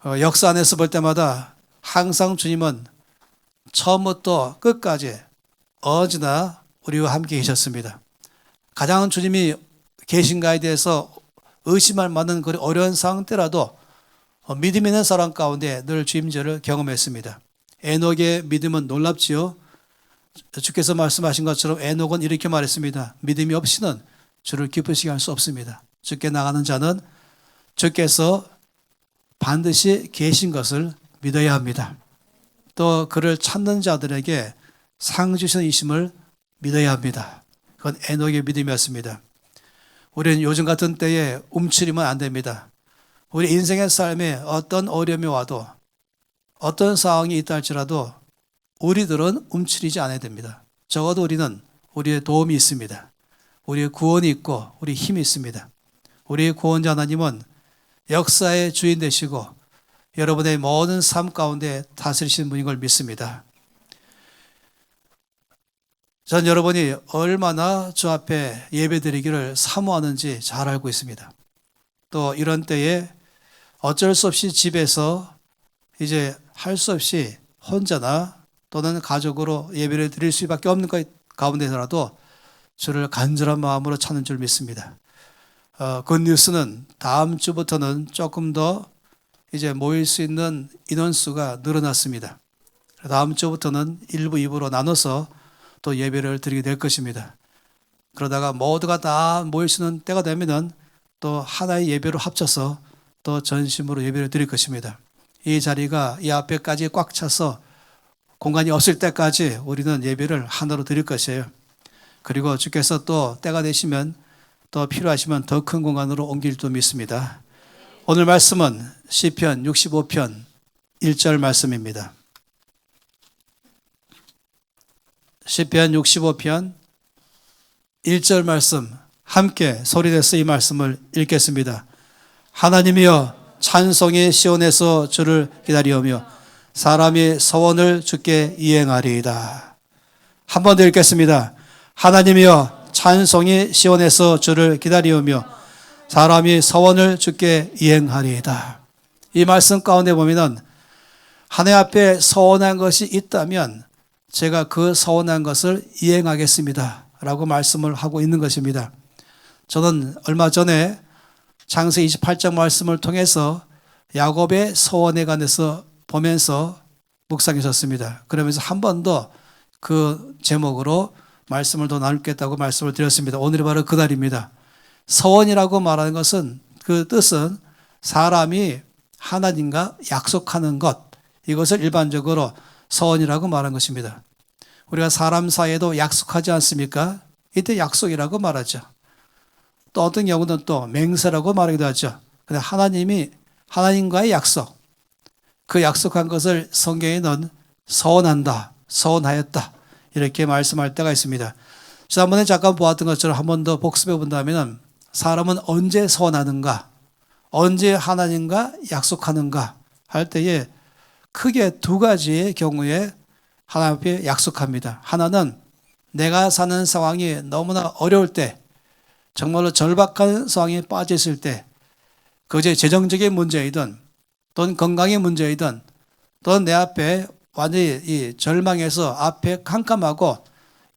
역사 안에서 볼 때마다 항상 주님은 처음부터 끝까지 언제나 우리와 함께 계셨습니다. 가장 주님이 계신가에 대해서 의심할 만한 그런 어려운 상황 때라도 믿음 있는 사람 가운데 늘 주임절을 경험했습니다. 에녹의 믿음은 놀랍지요. 주께서 말씀하신 것처럼 에녹은 이렇게 말했습니다. 믿음이 없이는 주를 기쁘시게 할 수 없습니다. 주께 나가는 자는 주께서 반드시 계신 것을 믿어야 합니다. 또 그를 찾는 자들에게 상 주시는 이심을 믿어야 합니다. 그건 에녹의 믿음이었습니다. 우리는 요즘 같은 때에 움츠리면 안 됩니다. 우리 인생의 삶에 어떤 어려움이 와도 어떤 상황이 있다 할지라도 우리들은 움츠리지 않아야 됩니다. 적어도 우리는 우리의 도움이 있습니다. 우리의 구원이 있고 우리의 힘이 있습니다. 우리의 구원자 하나님은 역사의 주인 되시고 여러분의 모든 삶 가운데 다스리시는 분인 걸 믿습니다. 전 여러분이 얼마나 주 앞에 예배드리기를 사모하는지 잘 알고 있습니다. 또 이런 때에 어쩔 수 없이 집에서 이제 할 수 없이 혼자나 또는 가족으로 예배를 드릴 수밖에 없는 것 가운데서라도 주를 간절한 마음으로 찾는 줄 믿습니다. 그 뉴스는 다음 주부터는 조금 더 이제 모일 수 있는 인원수가 늘어났습니다. 다음 주부터는 1부, 2부로 나눠서 또 예배를 드리게 될 것입니다. 그러다가 모두가 다 모일 수 있는 때가 되면은 또 하나의 예배로 합쳐서 또 전심으로 예배를 드릴 것입니다. 이 자리가 이 앞에까지 꽉 차서 공간이 없을 때까지 우리는 예배를 하나로 드릴 것이에요. 그리고 주께서 또 때가 되시면 또 필요하시면 더 큰 공간으로 옮길 줄 믿습니다. 오늘 말씀은 시편 65편 1절 말씀입니다. 시편 65편 1절 말씀 함께 소리내서 이 말씀을 읽겠습니다. 하나님이여 찬송의 시온에서 주를 기다리오며 사람이 서원을 주께 이행하리이다. 한 번 더 읽겠습니다. 하나님이여 찬송이 시온에서 주를 기다리오며 사람이 서원을 주께 이행하리이다. 이 말씀 가운데 보면은 하나님 앞에 서원한 것이 있다면 제가 그 서원한 것을 이행하겠습니다 라고 말씀을 하고 있는 것입니다. 저는 얼마 전에 창세기 28장 말씀을 통해서 야곱의 서원에 관해서 보면서 묵상했었습니다. 그러면서 한 번 더 그 제목으로 말씀을 더 나누겠다고 말씀을 드렸습니다. 오늘이 바로 그날입니다. 서원이라고 말하는 것은 그 뜻은 사람이 하나님과 약속하는 것, 이것을 일반적으로 서원이라고 말하는 것입니다. 우리가 사람 사이에도 약속하지 않습니까? 이때 약속이라고 말하죠. 또 어떤 경우는 또 맹세라고 말하기도 하죠. 근데 하나님과의 약속, 그 약속한 것을 성경에는 서원한다, 서원하였다 이렇게 말씀할 때가 있습니다. 지난번에 잠깐 보았던 것처럼 한 번 더 복습해 본다면 사람은 언제 서원하는가, 언제 하나님과 약속하는가 할 때에 크게 두 가지의 경우에 하나님 앞에 약속합니다. 하나는 내가 사는 상황이 너무나 어려울 때, 정말로 절박한 상황에 빠져 있을 때, 그제 재정적인 문제이든 또는 건강의 문제이든 또는 내 앞에 완전히 이 절망에서 앞에 캄캄하고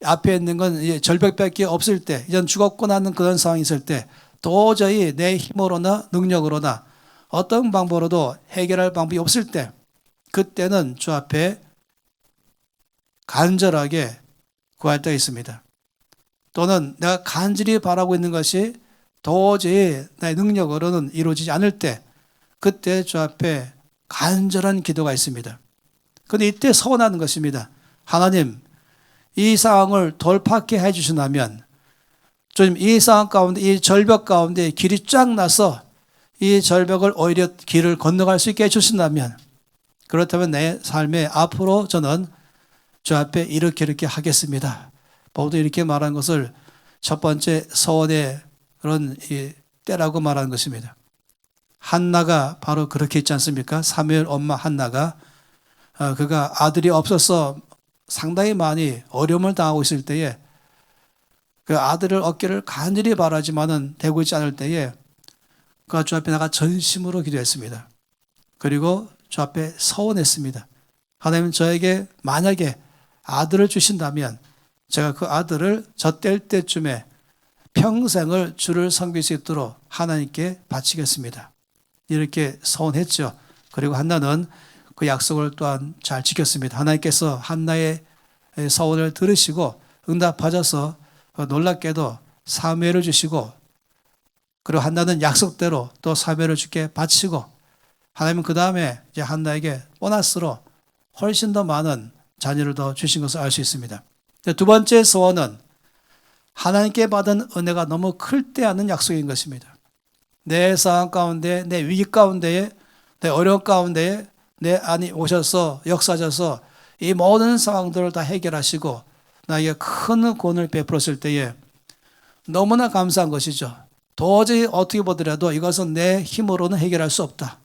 앞에 있는 건 이제 절벽밖에 없을 때, 이젠 죽었고 나는 그런 상황이 있을 때 도저히 내 힘으로나 능력으로나 어떤 방법으로도 해결할 방법이 없을 때, 그때는 주 앞에 간절하게 구할 때가 있습니다. 또는 내가 간절히 바라고 있는 것이 도저히 나의 능력으로는 이루어지지 않을 때, 그때 주 앞에 간절한 기도가 있습니다. 그런데 이때 서원하는 것입니다. 하나님, 이 상황을 돌파하게 해주신다면, 좀 이 상황 가운데, 이 절벽 가운데 길이 쫙 나서 이 절벽을 오히려 길을 건너갈 수 있게 해주신다면, 그렇다면 내 삶에 앞으로 저는 주 앞에 이렇게 하겠습니다. 바울도 이렇게 말한 것을 첫 번째 서원의 그런 때라고 말하는 것입니다. 한나가 바로 그렇게 있지 않습니까? 사무엘 엄마 한나가 그가 아들이 없어서 상당히 많이 어려움을 당하고 있을 때에 그 아들을 얻기를 간절히 바라지만은 되고 있지 않을 때에 그가 주 앞에 나가 전심으로 기도했습니다. 그리고 주 앞에 서원했습니다. 하나님 저에게 만약에 아들을 주신다면 제가 그 아들을 저 뗄 때쯤에 평생을 주를 섬길 수 있도록 하나님께 바치겠습니다. 이렇게 서원했죠. 그리고 한나는 그 약속을 또한 잘 지켰습니다. 하나님께서 한나의 서원을 들으시고 응답하셔서 놀랍게도 사무엘을 주시고, 그리고 한나는 약속대로 또 사무엘을 주께 바치고, 하나님은 그 다음에 이제 한나에게 보너스로 훨씬 더 많은 자녀를 더 주신 것을 알 수 있습니다. 두 번째 소원은 하나님께 받은 은혜가 너무 클 때 하는 약속인 것입니다. 내 상황 가운데, 내 위기 가운데에, 내 어려움 가운데에 내 안에 오셔서 역사하셔서 이 모든 상황들을 다 해결하시고 나에게 큰 구원을 베풀었을 때에 너무나 감사한 것이죠. 도저히 어떻게 보더라도 이것은 내 힘으로는 해결할 수 없다.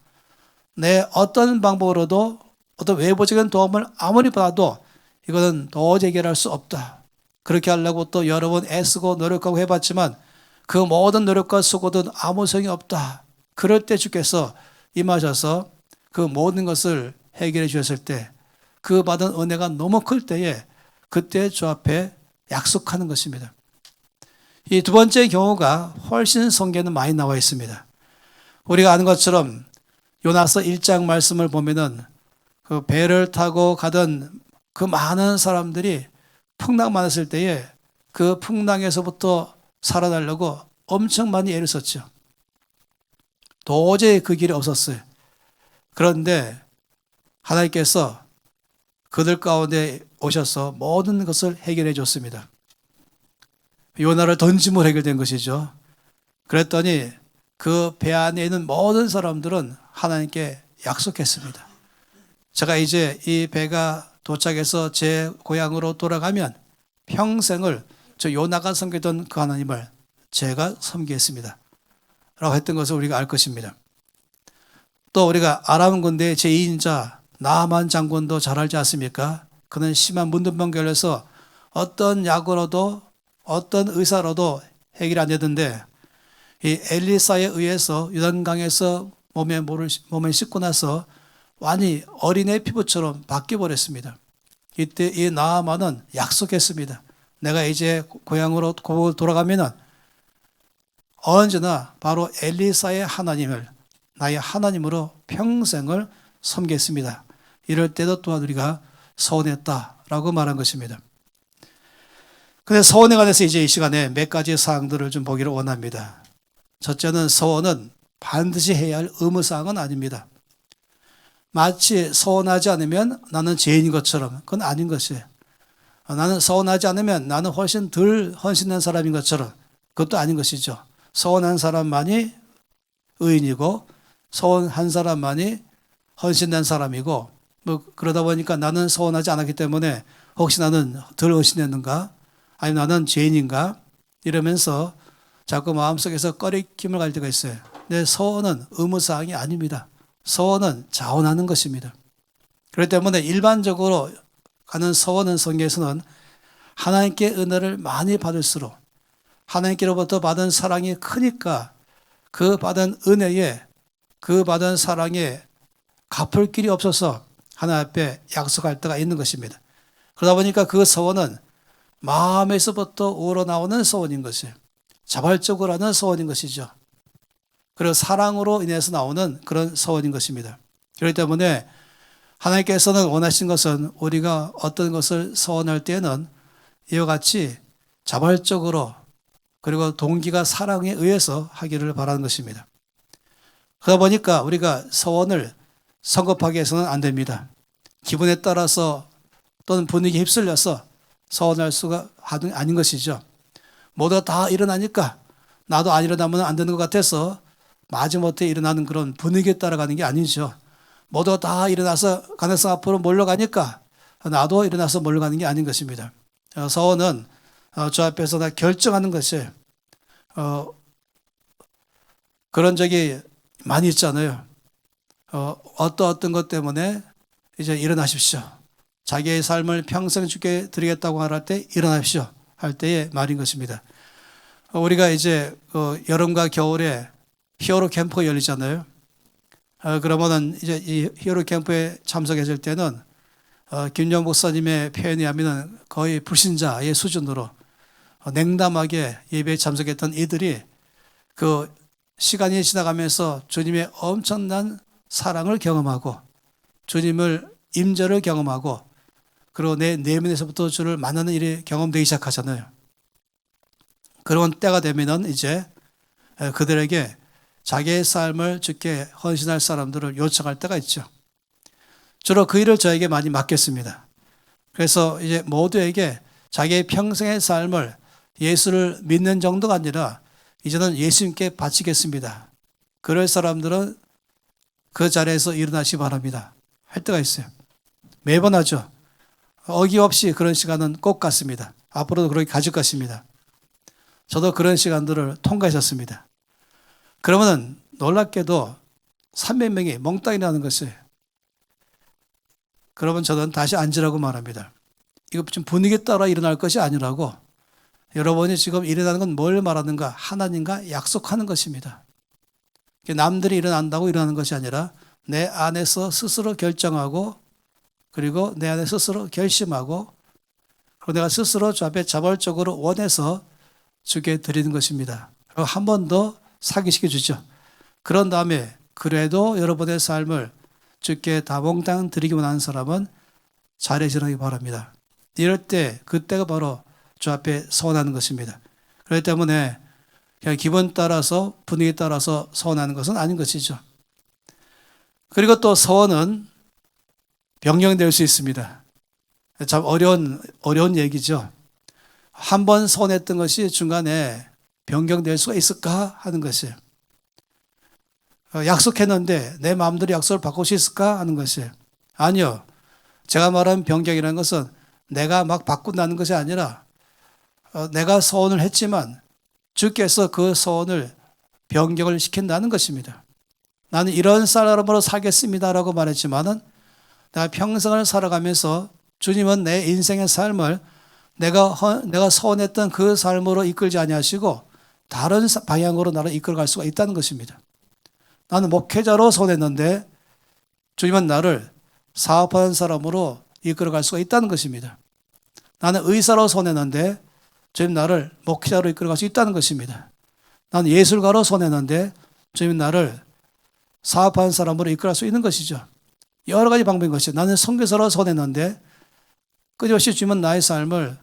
내 어떤 방법으로도 어떤 외부적인 도움을 아무리 받아도 이거는 도저히 해결할 수 없다. 그렇게 하려고 또 여러 번 애쓰고 노력하고 해봤지만 그 모든 노력과 수고는 아무 소용이 없다. 그럴 때 주께서 임하셔서 그 모든 것을 해결해 주셨을 때 그 받은 은혜가 너무 클 때에 그때 주 앞에 약속하는 것입니다. 이 두 번째 경우가 훨씬 성경에는 많이 나와 있습니다. 우리가 아는 것처럼 요나서 1장 말씀을 보면은 그 배를 타고 가던 그 많은 사람들이 풍랑 많았을 때에 그 풍랑에서부터 살아나려고 엄청 많이 애를 썼죠. 도저히 그 길이 없었어요. 그런데 하나님께서 그들 가운데 오셔서 모든 것을 해결해 줬습니다. 요나를 던짐으로 해결된 것이죠. 그랬더니 그 배 안에 있는 모든 사람들은 하나님께 약속했습니다. 제가 이제 이 배가 도착해서 제 고향으로 돌아가면 평생을 저 요나가 섬기던 그 하나님을 제가 섬기겠습니다. 라고 했던 것을 우리가 알 것입니다. 또 우리가 아람 군대의 제2인자 나아만 장군도 잘 알지 않습니까? 그는 심한 문둥병 걸려서 어떤 약으로도 어떤 의사로도 해결이 안 되던데 이 엘리사에 의해서 요단강에서 몸을 씻고 나서 완전히 어린애 피부처럼 바뀌어버렸습니다. 이때 이 나아만은 약속했습니다. 내가 이제 고향으로 돌아가면은 언제나 바로 엘리사의 하나님을 나의 하나님으로 평생을 섬기겠습니다. 이럴 때도 또한 우리가 서원했다라고 말한 것입니다. 그런데 서원에 관해서 이제 이 시간에 몇 가지 사항들을 좀 보기를 원합니다. 첫째는 서원은 반드시 해야 할 의무사항은 아닙니다. 마치 서원하지 않으면 나는 죄인인 것처럼 그건 아닌 것이에요. 나는 서원하지 않으면 나는 훨씬 덜 헌신된 사람인 것처럼 그것도 아닌 것이죠. 서원한 사람만이 의인이고 서원한 사람만이 헌신된 사람이고 그러다 보니까 나는 서원하지 않았기 때문에 혹시 나는 덜 헌신했는가? 아니면 나는 죄인인가? 이러면서 자꾸 마음속에서 꺼리낌을 갈 때가 있어요. 내 서원은 의무사항이 아닙니다. 서원은 자원하는 것입니다. 그렇기 때문에 일반적으로 가는 서원은 성경에서는 하나님께 은혜를 많이 받을수록 하나님께로부터 받은 사랑이 크니까 그 받은 은혜에 그 받은 사랑에 갚을 길이 없어서 하나님 앞에 약속할 때가 있는 것입니다. 그러다 보니까 그 서원은 마음에서부터 우러나오는 서원인 것이에요. 자발적으로 하는 서원인 것이죠. 그리고 사랑으로 인해서 나오는 그런 서원인 것입니다. 그렇기 때문에 하나님께서는 원하신 것은 우리가 어떤 것을 서원할 때는 이와 같이 자발적으로 그리고 동기가 사랑에 의해서 하기를 바라는 것입니다. 그러다 보니까 우리가 서원을 성급하게 해서는 안 됩니다. 기분에 따라서 또는 분위기에 휩쓸려서 서원할 수가 아닌 것이죠. 모두가 다 일어나니까 나도 안 일어나면 안 되는 것 같아서 마지못해 일어나는 그런 분위기에 따라가는 게 아니죠. 모두가 다 일어나서 가능성 앞으로 몰려가니까 나도 일어나서 몰려가는 게 아닌 것입니다. 서원은 주 앞에서 다 결정하는 것이에요. 그런 적이 많이 있잖아요. 어떤 것 때문에 이제 일어나십시오. 자기의 삶을 평생 주께 드리겠다고 할 때 일어나십시오. 할 때의 말인 것입니다. 우리가 이제 여름과 겨울에 히어로 캠프가 열리잖아요. 그러면은 이제 이 히어로 캠프에 참석했을 때는 김영 목사님의 표현에 하면은 거의 불신자의 수준으로 냉담하게 예배에 참석했던 이들이 그 시간이 지나가면서 주님의 엄청난 사랑을 경험하고 주님을 임재를 경험하고 그리고 내 내면에서부터 주를 만나는 일이 경험되기 시작하잖아요. 그런 때가 되면은 이제 그들에게 자기의 삶을 주께 헌신할 사람들을 요청할 때가 있죠. 주로 그 일을 저에게 많이 맡겼습니다. 그래서 이제 모두에게 자기의 평생의 삶을 예수를 믿는 정도가 아니라 이제는 예수님께 바치겠습니다. 그럴 사람들은 그 자리에서 일어나시기 바랍니다. 할 때가 있어요. 매번 하죠. 어김없이 그런 시간은 꼭 갔습니다. 앞으로도 그렇게 가질 것입니다. 저도 그런 시간들을 통과했었습니다. 그러면 놀랍게도 300명이 멍땅이 나는 것이에요. 그러면 저는 다시 앉으라고 말합니다. 이거 좀 분위기 따라 일어날 것이 아니라고 여러분이 지금 일어나는 건 뭘 말하는가? 하나님과 약속하는 것입니다. 남들이 일어난다고 일어나는 것이 아니라 내 안에서 스스로 결정하고 그리고 내 안에 스스로 결심하고 그리고 내가 스스로 주 앞에 자발적으로 원해서 주께 드리는 것입니다. 그리고 한 번 더 사기시켜 주죠. 그런 다음에 그래도 여러분의 삶을 주께 다 몽땅 드리기 원하는 사람은 자리에 일어나기 바랍니다. 이럴 때 그때가 바로 주 앞에 서원하는 것입니다. 그렇기 때문에 그냥 기분 따라서 분위기 따라서 서원하는 것은 아닌 것이죠. 그리고 또 서원은 변경될 수 있습니다. 참 어려운 얘기죠. 한 번 서원했던 것이 중간에 변경될 수가 있을까 하는 것이에요. 약속했는데 내 마음대로 약속을 바꿀 수 있을까 하는 것이에요. 아니요. 제가 말하는 변경이라는 것은 내가 막 바꾼다는 것이 아니라 내가 서원을 했지만 주께서 그 서원을 변경을 시킨다는 것입니다. 나는 이런 사람으로 살겠습니다라고 말했지만은 내가 평생을 살아가면서 주님은 내 인생의 삶을 내가 서원했던 그 삶으로 이끌지 아니하시고 다른 방향으로 나를 이끌어갈 수가 있다는 것입니다. 나는 목회자로 서원했는데 주님은 나를 사업하는 사람으로 이끌어갈 수가 있다는 것입니다. 나는 의사로 서원했는데 주님 나를 목회자로 이끌어갈 수 있다는 것입니다. 나는 예술가로 서원했는데 주님 나를 사업하는 사람으로 이끌어갈 수 있는 것이죠. 여러 가지 방법인 것이죠. 나는 선교사로 서원했는데 끊임없이 주님은 나의 삶을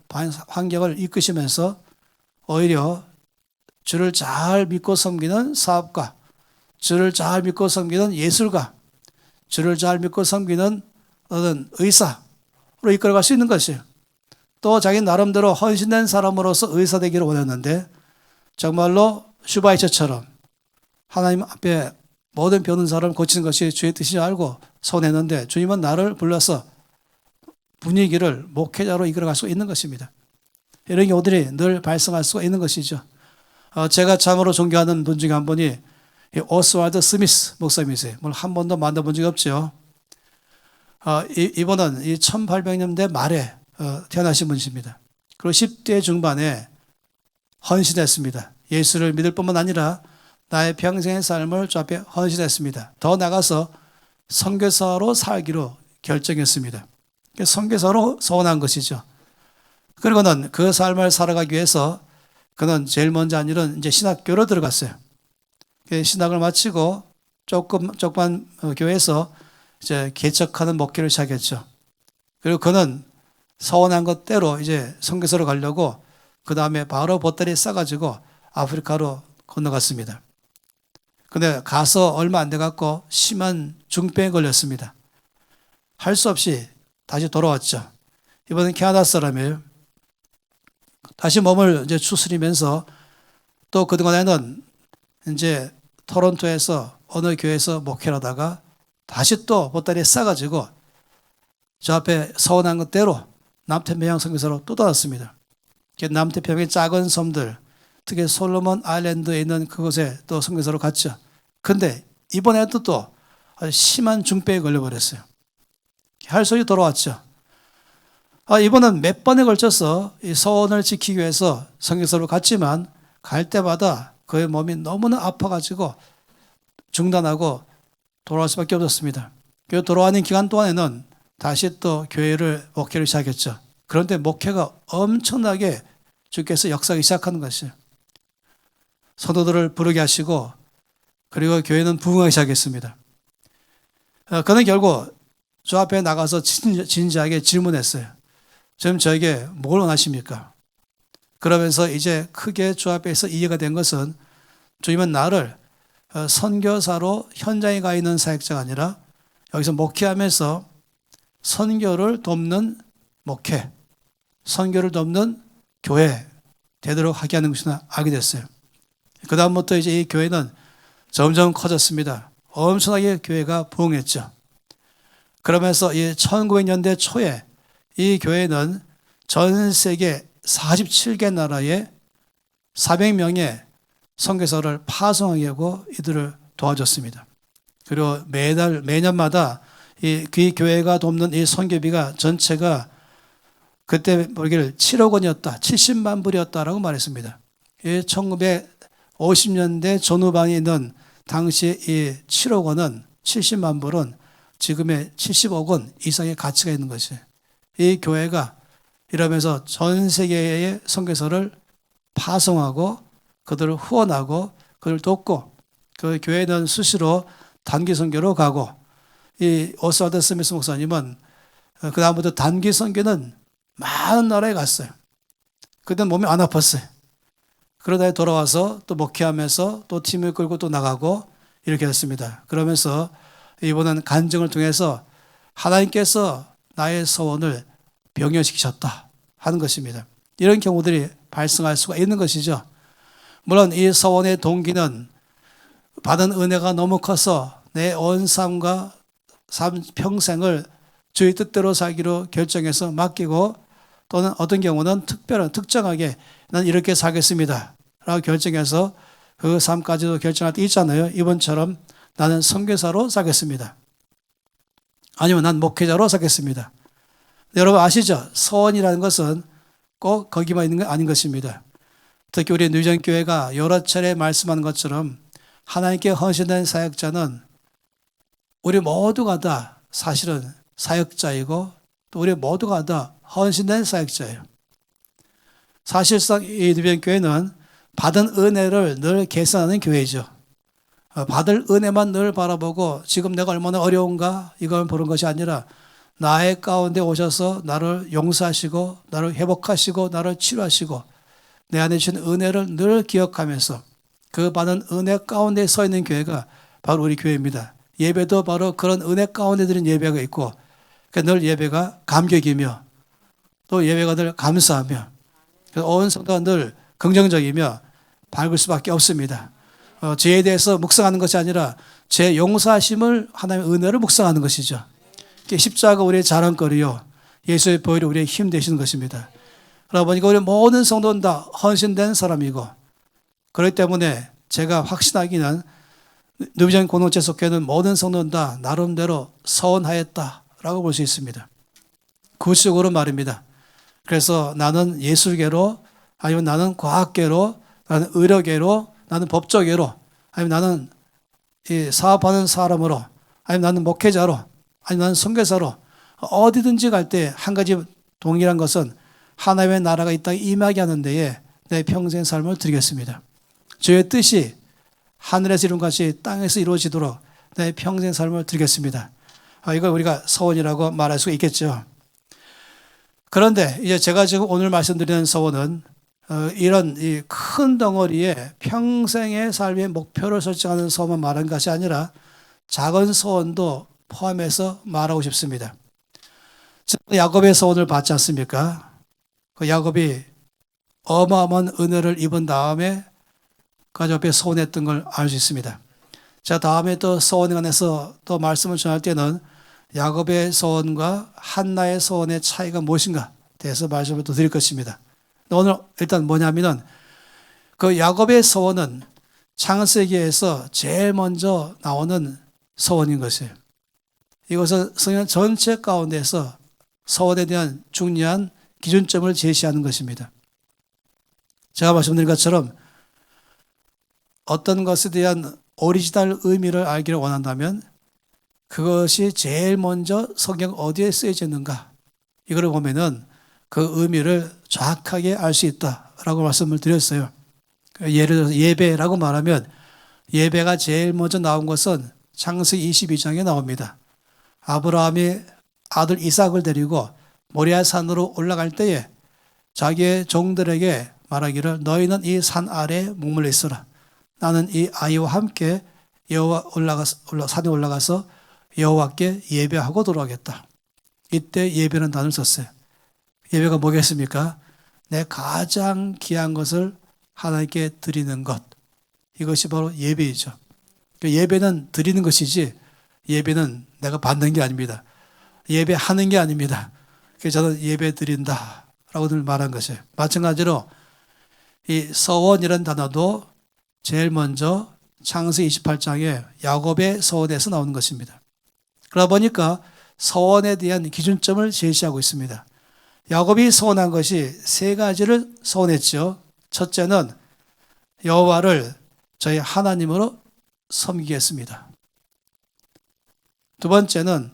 환경을 이끄시면서 오히려 주를 잘 믿고 섬기는 사업가, 주를 잘 믿고 섬기는 예술가, 주를 잘 믿고 섬기는 어떤 의사로 이끌어갈 수 있는 것이에요. 또 자기 나름대로 헌신된 사람으로서 의사 되기를 원했는데 정말로 슈바이처처럼 하나님 앞에 모든 변호사를 고치는 것이 주의 뜻이지 알고 손했는데 주님은 나를 불러서 분위기를 목회자로 이끌어갈 수 있는 것입니다. 이런 경우들이 늘 발생할 수가 있는 것이죠. 제가 참으로 존경하는 분 중에 한 분이 오스왈드 스미스 목사님이세요. 물론 한 번도 만나본 적이 없죠. 이분은 1800년대 말에 태어나신 분이십니다. 그리고 10대 중반에 헌신했습니다. 예수를 믿을 뿐만 아니라 나의 평생의 삶을 주 앞에 헌신했습니다. 더 나가서 선교사로 살기로 결정했습니다. 선교사로 서원한 것이죠. 그리고는 그 삶을 살아가기 위해서 그는 제일 먼저 한 일은 이제 신학교로 들어갔어요. 신학을 마치고 조그만 교회에서 이제 개척하는 목회를 시작했죠. 그리고 그는 서원한 것대로 이제 선교사로 가려고 그 다음에 바로 보따리 싸가지고 아프리카로 건너갔습니다. 근데 가서 얼마 안 돼갖고 심한 중병에 걸렸습니다. 할 수 없이 다시 돌아왔죠. 이번엔 캐나다 사람이에요. 다시 몸을 이제 추스리면서 또 그동안에는 이제 토론토에서 어느 교회에서 목회를 하다가 다시 또 보따리에 싸가지고 저 앞에 서원한 것대로 남태평양 선교사로 또 돌아왔습니다. 남태평양의 작은 섬들, 특히 솔로몬 아일랜드에 있는 그곳에 또 선교사로 갔죠. 근데 이번에도 또 심한 중병에 걸려버렸어요. 할 수 없이 돌아왔죠. 이번은 몇 번에 걸쳐서 이 서원을 지키기 위해서 선교사로 갔지만 갈 때마다 그의 몸이 너무나 아파가지고 중단하고 돌아올 수밖에 없었습니다. 그 돌아가는 기간 동안에는 다시 또 목회를 시작했죠. 그런데 목회가 엄청나게 주께서 역사하기 시작하는 것이에요. 성도들을 부르게 하시고 그리고 교회는 부흥하기 시작했습니다. 그는 결국 저 앞에 나가서 진지하게 질문했어요. 지금 저에게 뭘 원하십니까? 그러면서 이제 크게 주 앞에서 이해가 된 것은 주님은 나를 선교사로 현장에 가 있는 사역자가 아니라 여기서 목회하면서 선교를 돕는 목회, 선교를 돕는 교회 되도록 하게 하는 것이나 알게 됐어요. 그 다음부터 이제 이 교회는 점점 커졌습니다. 엄청나게 교회가 부흥했죠. 그러면서 이 1900년대 초에 이 교회는 전 세계 47개 나라에 400명의 선교사를 파송하게 하고 이들을 도와줬습니다. 그리고 매년마다 그 교회가 돕는 이 선교비가 전체가 그때 보기를 7억 원이었다, 70만 불이었다라고 말했습니다. 1950년대 전후반에 있는 당시 이 7억 원은 70만 불은 지금의 70억 원 이상의 가치가 있는 것이에요. 이 교회가 이러면서 전 세계의 선교사를 파송하고 그들을 후원하고 그들을 돕고 그 교회는 수시로 단기 선교로 가고 이 오스왈드 스미스 목사님은 그 다음부터 단기 선교는 많은 나라에 갔어요. 그때는 몸이 안 아팠어요. 그러다 돌아와서 또 목회하면서 또 팀을 끌고 또 나가고 이렇게 했습니다. 그러면서 이번은 간증을 통해서 하나님께서 나의 소원을 병현시키셨다 하는 것입니다. 이런 경우들이 발생할 수가 있는 것이죠. 물론 이 소원의 동기는 받은 은혜가 너무 커서 내 온 삶과 평생을 주의 뜻대로 살기로 결정해서 맡기고 또는 어떤 경우는 특정하게 난 이렇게 살겠습니다 라고 결정해서 그 삶까지도 결정할 때 있잖아요. 이번처럼 나는 선교사로 살겠습니다. 아니면 난 목회자로 살겠습니다. 여러분 아시죠? 소원이라는 것은 꼭 거기만 있는 게 아닌 것입니다. 특히 우리 뉴전교회가 여러 차례 말씀하는 것처럼 하나님께 헌신된 사역자는 우리 모두가 다 사실은 사역자이고 또 우리 모두가 다 헌신된 사역자예요. 사실상 이 뉴전교회는 받은 은혜를 늘 계산하는 교회죠. 받을 은혜만 늘 바라보고 지금 내가 얼마나 어려운가 이걸 보는 것이 아니라 나의 가운데 오셔서 나를 용서하시고 나를 회복하시고 나를 치료하시고 내 안에 주신 은혜를 늘 기억하면서 그 받은 은혜 가운데 서 있는 교회가 바로 우리 교회입니다. 예배도 바로 그런 은혜 가운데 드린 예배가 있고 늘 예배가 감격이며 또 예배가 늘 감사하며 온 성도가 늘 긍정적이며 밝을 수밖에 없습니다. 죄에 대해서 묵상하는 것이 아니라 죄 용서하심을 하나님의 은혜를 묵상하는 것이죠. 십자가 우리의 자랑거리요 예수의 보혈이 우리의 힘 되시는 것입니다. 그러다 보니까 우리 모든 성도는 다 헌신된 사람이고 그렇기 때문에 제가 확신하기는 뉴비전 공동체 속해는 모든 성도는 다 나름대로 서원하였다라고 볼 수 있습니다. 구체적으로 말입니다. 그래서 나는 예술계로 아니면 나는 과학계로 나는 의료계로 나는 법조계로 아니면 나는 사업하는 사람으로 아니면 나는 목회자로 아니면 나는 선교사로 어디든지 갈 때 한 가지 동일한 것은 하나님의 나라가 이 땅에 임하게 하는 데에 내 평생 삶을 드리겠습니다. 주의 뜻이 하늘에서 이룬 것이 땅에서 이루어지도록 내 평생 삶을 드리겠습니다. 이걸 우리가 서원이라고 말할 수 있겠죠. 그런데 이제 제가 지금 오늘 말씀드리는 서원은 이런 이 큰 덩어리에 평생의 삶의 목표를 설정하는 서원만 말하는 것이 아니라 작은 서원도 포함해서 말하고 싶습니다. 야곱의 서원을 봤지 않습니까? 그 야곱이 어마어마한 은혜를 입은 다음에 그 옆에 서원했던 걸 알 수 있습니다. 자, 다음에 또 서원에 관해서 또 말씀을 전할 때는 야곱의 서원과 한나의 서원의 차이가 무엇인가 대해서 말씀을 또 드릴 것입니다. 오늘 일단 뭐냐면은 그 야곱의 서원은 창세기에서 제일 먼저 나오는 서원인 것이에요. 이것은 성경 전체 가운데서 서원에 대한 중요한 기준점을 제시하는 것입니다. 제가 말씀드린 것처럼 어떤 것에 대한 오리지널 의미를 알기를 원한다면 그것이 제일 먼저 성경 어디에 쓰여져 있는가? 이걸 보면은 그 의미를 정확하게 알 수 있다라고 말씀을 드렸어요. 예를 들어서 예배라고 말하면 예배가 제일 먼저 나온 것은 창세기 22장에 나옵니다. 아브라함이 아들 이삭을 데리고 모리아 산으로 올라갈 때에 자기의 종들에게 말하기를 너희는 이 산 아래에 머물러 있어라. 나는 이 아이와 함께 산에 올라가서 여호와께 예배하고 돌아오겠다. 이때 예배는 단어를 썼어요. 예배가 뭐겠습니까? 내 가장 귀한 것을 하나님께 드리는 것. 이것이 바로 예배이죠. 예배는 드리는 것이지 예배는 내가 받는 게 아닙니다. 예배하는 게 아닙니다. 그래서 저는 예배 드린다라고 늘 말한 것이에요. 마찬가지로 이 서원이라는 단어도 제일 먼저 창세기 28장에 야곱의 서원에서 나오는 것입니다. 그러다 보니까 서원에 대한 기준점을 제시하고 있습니다. 야곱이 서원한 것이 세 가지를 서원했죠. 첫째는 여호와를 저희 하나님으로 섬기겠습니다. 두 번째는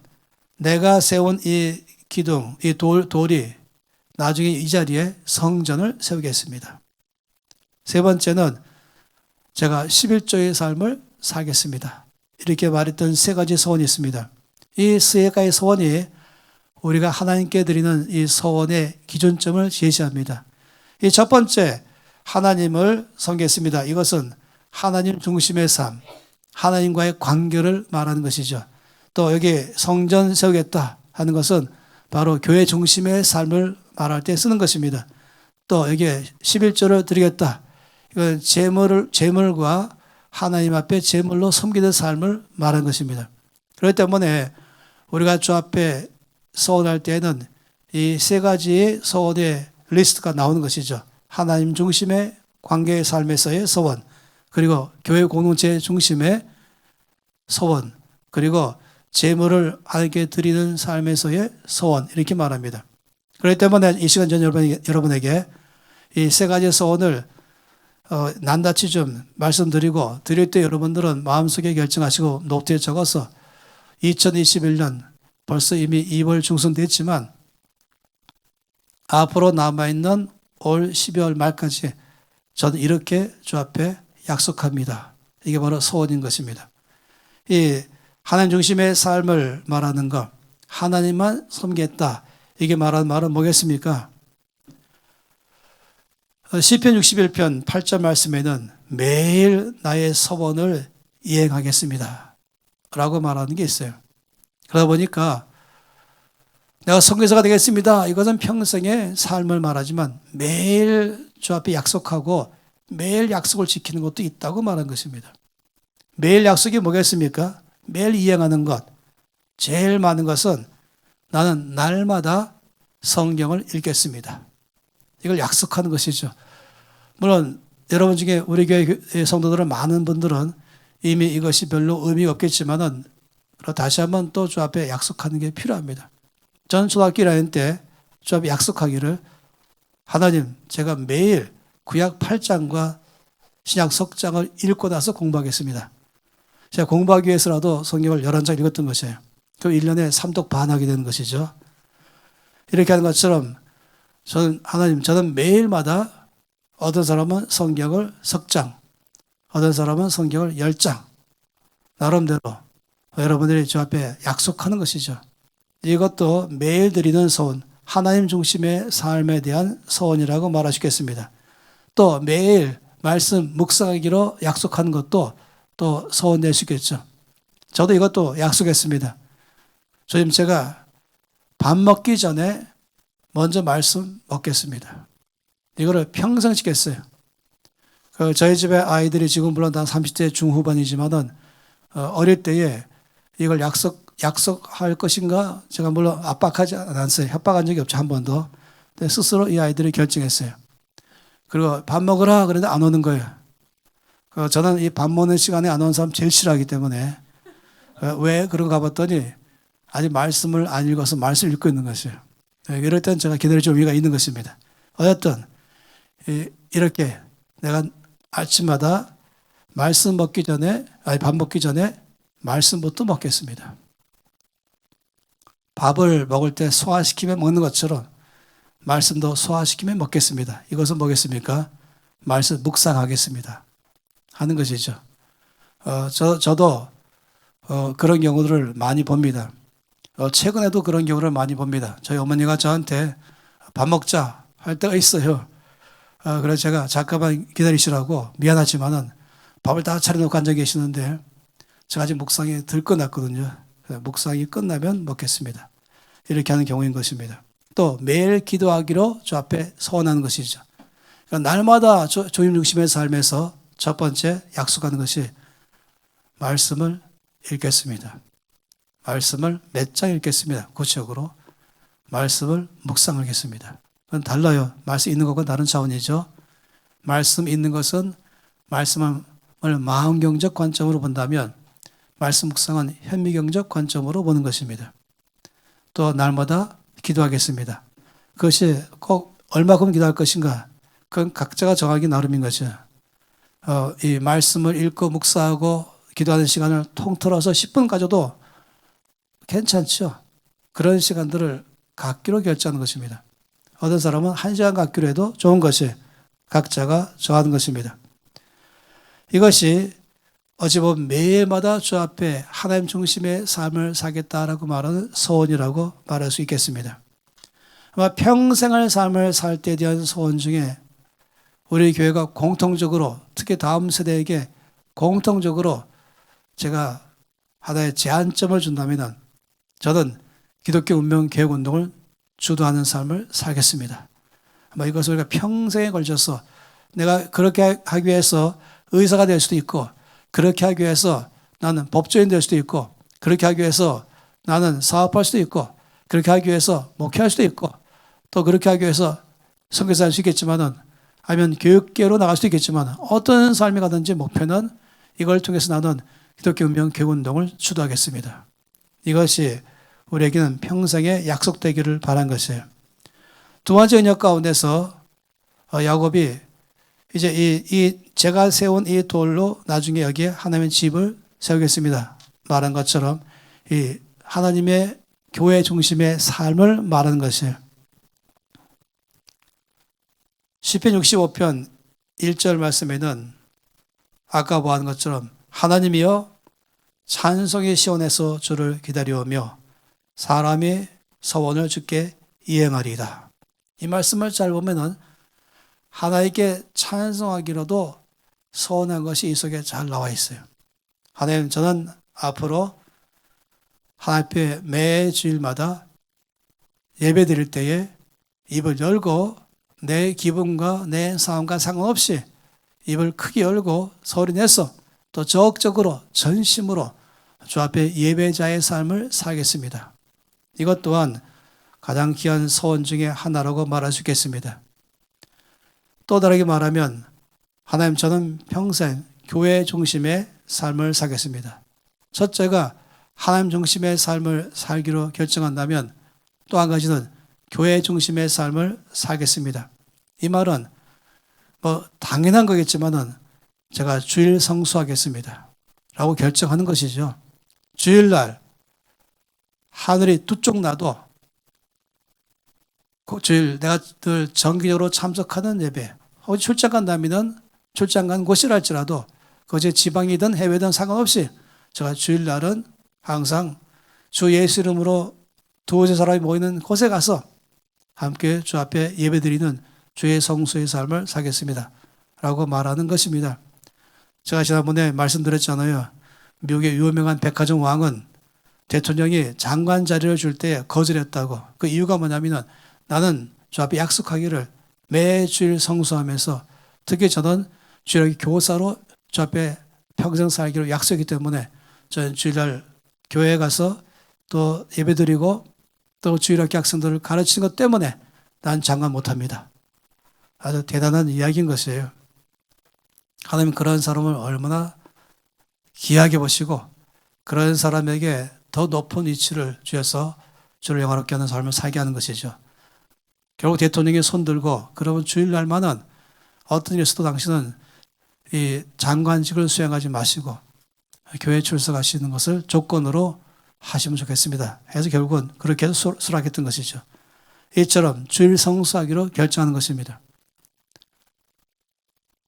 내가 세운 이 기둥, 이 돌이 나중에 이 자리에 성전을 세우겠습니다. 세 번째는 제가 11조의 삶을 살겠습니다. 이렇게 말했던 세 가지 소원이 있습니다. 이 세 가지 소원이 우리가 하나님께 드리는 이 소원의 기준점을 제시합니다. 이 첫 번째, 하나님을 섬기겠습니다. 이것은 하나님 중심의 삶, 하나님과의 관계를 말하는 것이죠. 또 여기 성전 세우겠다 하는 것은 바로 교회 중심의 삶을 말할 때 쓰는 것입니다. 또 여기 11조를 드리겠다. 이건 재물과 하나님 앞에 재물로 섬기는 삶을 말하는 것입니다. 그렇기 때문에 우리가 주 앞에 서원할 때에는 이 세 가지의 서원의 리스트가 나오는 것이죠. 하나님 중심의 관계의 삶에서의 서원, 그리고 교회 공동체 중심의 서원, 그리고 재물을 하나님께 드리는 삶에서의 서원, 이렇게 말합니다. 그렇기 때문에 이 시간 전 여러분에게 이 세 가지 서원을 낱낱이 좀 말씀드리고 드릴 때 여러분들은 마음속에 결정하시고 노트에 적어서 2021년 벌써 이미 2월 중순 됐지만 앞으로 남아있는 올 12월 말까지 저는 이렇게 주 앞에 약속합니다. 이게 바로 소원인 것입니다. 이 하나님 중심의 삶을 말하는 것, 하나님만 섬기겠다. 이게 말하는 말은 뭐겠습니까? 시편 61편 8절 말씀에는 매일 나의 소원을 이행하겠습니다. 라고 말하는 게 있어요. 그러다 보니까 내가 선교사가 되겠습니다. 이것은 평생의 삶을 말하지만 매일 주 앞에 약속하고 매일 약속을 지키는 것도 있다고 말한 것입니다. 매일 약속이 뭐겠습니까? 매일 이행하는 것. 제일 많은 것은 나는 날마다 성경을 읽겠습니다. 이걸 약속하는 것이죠. 물론 여러분 중에 우리 교회 성도들은 많은 분들은 이미 이것이 별로 의미가 없겠지만은 다시 한번 또 주 앞에 약속하는 게 필요합니다. 저는 초등학교 1학년 때 주 앞에 약속하기를 하나님 제가 매일 구약 8장과 신약 석장을 읽고 나서 공부하겠습니다. 제가 공부하기 위해서라도 성경을 11장 읽었던 것이에요. 그럼 1년에 3독 반하게 되는 것이죠. 이렇게 하는 것처럼 저는 매일마다 어떤 사람은 성경을 석장, 어떤 사람은 성경을 10장, 나름대로 여러분들이 주 앞에 약속하는 것이죠. 이것도 매일 드리는 소원, 하나님 중심의 삶에 대한 소원이라고 말하시겠습니다. 또 매일 말씀 묵상하기로 약속하는 것도 또 소원 낼 수 있겠죠. 저도 이것도 약속했습니다. 주님 제가 밥 먹기 전에 먼저 말씀 먹겠습니다. 이거를 평생 지켰어요. 저희 집에 아이들이 지금 물론 다 30대 중후반이지만은 어릴 때에 이걸 약속할 것인가 제가 물론 압박하지 않았어요. 협박한 적이 없죠. 한 번도. 스스로 이 아이들이 결정했어요. 그리고 밥 먹으라 그랬는데 안 오는 거예요. 저는 이 밥 먹는 시간에 안 오는 사람 제일 싫어하기 때문에 왜 그런가 봤더니 아직 말씀을 안 읽어서 말씀을 읽고 있는 것이에요. 이럴 땐 제가 기다려줄 의미가 있는 것입니다. 어쨌든 이렇게 내가 아침마다 밥 먹기 전에 말씀부터 먹겠습니다. 밥을 먹을 때 소화시키며 먹는 것처럼 말씀도 소화시키며 먹겠습니다. 이것은 뭐겠습니까? 말씀 묵상하겠습니다 하는 것이죠. 저도 그런 경우들을 많이 봅니다. 최근에도 그런 경우를 많이 봅니다. 저희 어머니가 저한테 밥 먹자 할 때가 있어요. 그래서 제가 잠깐만 기다리시라고 미안하지만은 밥을 다 차려놓고 앉아 계시는데 제가 아직 묵상이 덜 끝났거든요. 묵상이 끝나면 먹겠습니다. 이렇게 하는 경우인 것입니다. 또 매일 기도하기로 주 앞에 서원하는 것이죠. 그러니까 날마다 주님 중심의 삶에서 첫 번째 약속하는 것이 말씀을 읽겠습니다. 말씀을 몇 장 읽겠습니다. 구체적으로 말씀을 묵상하겠습니다. 그건 달라요. 말씀 있는 것과 다른 차원이죠. 말씀 있는 것은 말씀을 마음경적 관점으로 본다면 말씀 묵상은 현미경적 관점으로 보는 것입니다. 또 날마다 기도하겠습니다. 그것이 꼭 얼마큼 기도할 것인가? 그건 각자가 정하기 나름인 거죠. 이 말씀을 읽고 묵상하고 기도하는 시간을 통틀어서 10분 가져도 괜찮죠. 그런 시간들을 갖기로 결정하는 것입니다. 어떤 사람은 1시간 갖기로 해도 좋은 것이 각자가 정하는 것입니다. 이것이 어찌 보면 매일마다 주 앞에 하나님 중심의 삶을 살겠다라고 말하는 소원이라고 말할 수 있겠습니다. 아마 평생을 삶을 살 때에 대한 소원 중에 우리 교회가 공통적으로 특히 다음 세대에게 공통적으로 제가 하나의 제한점을 준다면 저는 기독교 운명 개혁 운동을 주도하는 삶을 살겠습니다. 아마 이것을 우리가 평생에 걸쳐서 내가 그렇게 하기 위해서 의사가 될 수도 있고 그렇게 하기 위해서 나는 법조인 될 수도 있고 그렇게 하기 위해서 나는 사업할 수도 있고 그렇게 하기 위해서 목회할 수도 있고 또 그렇게 하기 위해서 선교사 할 수 있겠지만은 아니면 교육계로 나갈 수도 있겠지만 어떤 삶이 가든지 목표는 이걸 통해서 나는 기독교 운명 개혁 운동을 주도하겠습니다. 이것이 우리에게는 평생에 약속되기를 바란 것이에요. 두 번째 언약 가운데서 야곱이 이제 이 제가 세운 이 돌로 나중에 여기에 하나님의 집을 세우겠습니다 말한 것처럼 이 하나님의 교회 중심의 삶을 말하는 것이에요. 시편 65편 1절 말씀에는 아까 보았던 것처럼 하나님이여 찬송의 시온에서 주를 기다려오며 사람이 서원을 주께 이행하리이다. 이 말씀을 잘 보면은 하나님께 찬송하기로도 서원한 것이 이 속에 잘 나와 있어요. 하나님, 저는 앞으로 하나님 앞에 매 주일마다 예배 드릴 때에 입을 열고 내 기분과 내 상황과 상관없이 입을 크게 열고 소리내서 또 적극적으로 전심으로 주 앞에 예배자의 삶을 살겠습니다. 이것 또한 가장 귀한 소원 중에 하나라고 말할 수 있겠습니다. 또 다르게 말하면 하나님, 저는 평생 교회 중심의 삶을 살겠습니다. 첫째가 하나님 중심의 삶을 살기로 결정한다면 또 한 가지는 교회 중심의 삶을 살겠습니다. 이 말은 당연한 거겠지만은 제가 주일 성수하겠습니다 라고 결정하는 것이죠. 주일날 하늘이 두 쪽 나도 주일 내가 늘 정기적으로 참석하는 예배 혹은 출장 간다면 출장 간 곳이랄지라도 그것이 지방이든 해외든 상관없이 제가 주일날은 항상 주 예수 이름으로 두어째 사람이 모이는 곳에 가서 함께 주 앞에 예배드리는 주의 성수의 삶을 살겠습니다 라고 말하는 것입니다. 제가 지난번에 말씀드렸잖아요. 미국의 유명한 백화점 왕은 대통령이 장관 자리를 줄 때 거절했다고. 그 이유가 뭐냐면 나는 주 앞에 약속하기를 매주일 성수하면서 특히 저는 주일 교사로 주 앞에 평생 살기로 약속이기 때문에 저는 주일날 교회에 가서 또 예배드리고 또 주일학교 학생들을 가르치는 것 때문에 난 장관 못합니다. 아주 대단한 이야기인 것이에요. 하나님 그런 사람을 얼마나 귀하게 보시고 그런 사람에게 더 높은 위치를 주셔서 주를 영화롭게 하는 삶을 살게 하는 것이죠. 결국 대통령이 손들고 그러면 주일날만은 어떤 일에서도 당신은 이 장관직을 수행하지 마시고 교회 출석하시는 것을 조건으로 하시면 좋겠습니다. 해서 결국은 그렇게 해서 수락했던 것이죠. 이처럼 주일 성수하기로 결정하는 것입니다.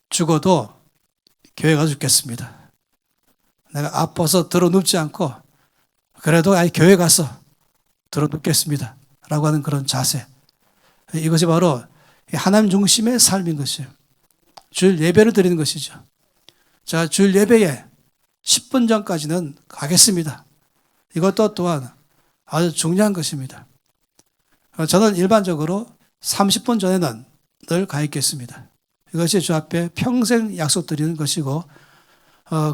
죽어도 교회가 죽겠습니다. 내가 아파서 들어눕지 않고 그래도 아예 교회 가서 들어눕겠습니다. 라고 하는 그런 자세. 이것이 바로 하나님 중심의 삶인 것이에요. 주일 예배를 드리는 것이죠. 자, 주일 예배에 10분 전까지는 가겠습니다. 이것도 또한 아주 중요한 것입니다. 저는 일반적으로 30분 전에는 늘 가 있겠습니다. 이것이 주 앞에 평생 약속드리는 것이고,